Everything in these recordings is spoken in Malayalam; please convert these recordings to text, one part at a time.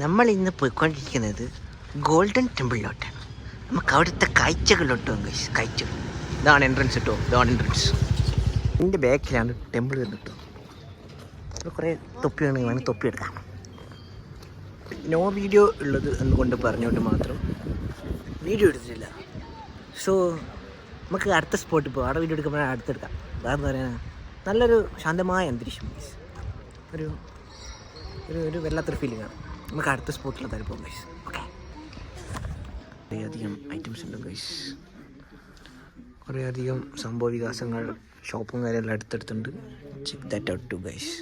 നമ്മൾ ഇന്ന് പോയിക്കൊണ്ടിരിക്കുന്നത് ഗോൾഡൻ ടെമ്പിളിലോട്ടാണ്. നമുക്ക് അവിടുത്തെ കാഴ്ചകളിലോട്ടോ കാഴ്ചകൾ. ഇതാണ് എൻട്രൻസ് കേട്ടോ, ഇതാണ് എൻട്രൻസ്. എൻ്റെ ബാക്കിലാണ് ടെമ്പിൾ കേട്ടോ. കുറേ തൊപ്പിയാണ്, വേണമെങ്കിൽ തൊപ്പി എടുക്കാം. നോ വീഡിയോ ഉള്ളത് എന്നുകൊണ്ട് പറഞ്ഞുകൊണ്ട് മാത്രം വീഡിയോ എടുത്തിട്ടില്ല. സോ നമുക്ക് അടുത്ത സ്പോട്ടിൽ പോകും. അവിടെ വീഡിയോ എടുക്കുമ്പോൾ അടുത്തെടുക്കാം. വേറെ എന്താ പറയുക, നല്ലൊരു ശാന്തമായ അന്തരീക്ഷം, ഒരു ഒരു വല്ലാത്തൊരു ഫീലിംഗാണ്. നമുക്ക് അടുത്ത സ്പോട്ടിൽ തന്നെ പോകും ഗൈസ്. ഓക്കെ, കുറേയധികം ഐറ്റംസ് ഉണ്ട് ഗൈസ്, കുറേയധികം സംഭവ വികാസങ്ങൾ, ഷോപ്പും കാര്യമെല്ലാം അടുത്തടുത്തുണ്ട്. Check that out to guys.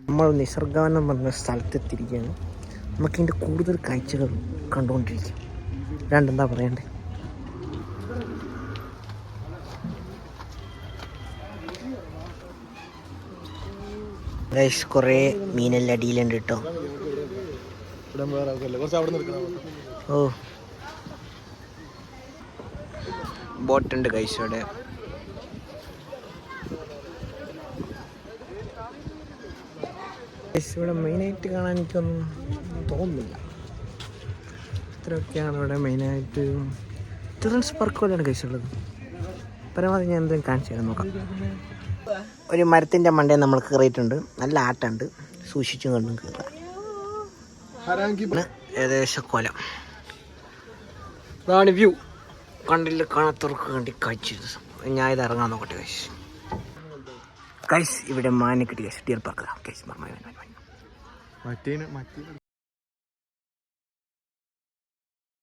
നമ്മൾ നിസർഗാനം പറഞ്ഞ സ്ഥലത്തെത്തിയിരിക്കുകയാണ്. നമുക്കിതിൻ്റെ കൂടുതൽ കാഴ്ചകൾ കണ്ടുകൊണ്ടിരിക്കാം. രണ്ടെന്താ പറയണ്ടേ, ഗൈസ് കുറേ മീനെല്ലാം അടിയിലുണ്ട് കേട്ടോ. ഓ, ബോട്ടുണ്ട് ഗൈസ് അവിടെ. ഇവിടെ മെയിനായിട്ട് കാണാൻ എനിക്കൊന്നും തോന്നുന്നില്ല. ഇത്രയൊക്കെയാണ് ഇവിടെ മെയിനായിട്ട്. ചിൽഡ്രൻസ് പാർക്ക് പോലെയാണ് ഗൈസ് ഉള്ളത്. പരമാവധി ഞാൻ എന്തെങ്കിലും കാണിച്ചു തരാൻ നോക്കാം. ഒരു മരത്തിൻ്റെ മണ്ടയിൽ നമ്മൾ കയറിയിട്ടുണ്ട്. നല്ല ആട്ടുണ്ട്, സൂക്ഷിച്ചും കണ്ടും കയറാം. ഏകദേശം കൊലം ഇതാണ് വ്യൂ. കണ്ടില്ല, കാണാത്തവർക്ക് കണ്ടി കാഴ്ച. ഞാൻ ഇത് ഇറങ്ങാൻ നോക്കട്ടെ ഗൈസ്. ഗൈസ് ഇവിടെ മാനെ കിട്ടി ഗൈസ്. Dear park guys.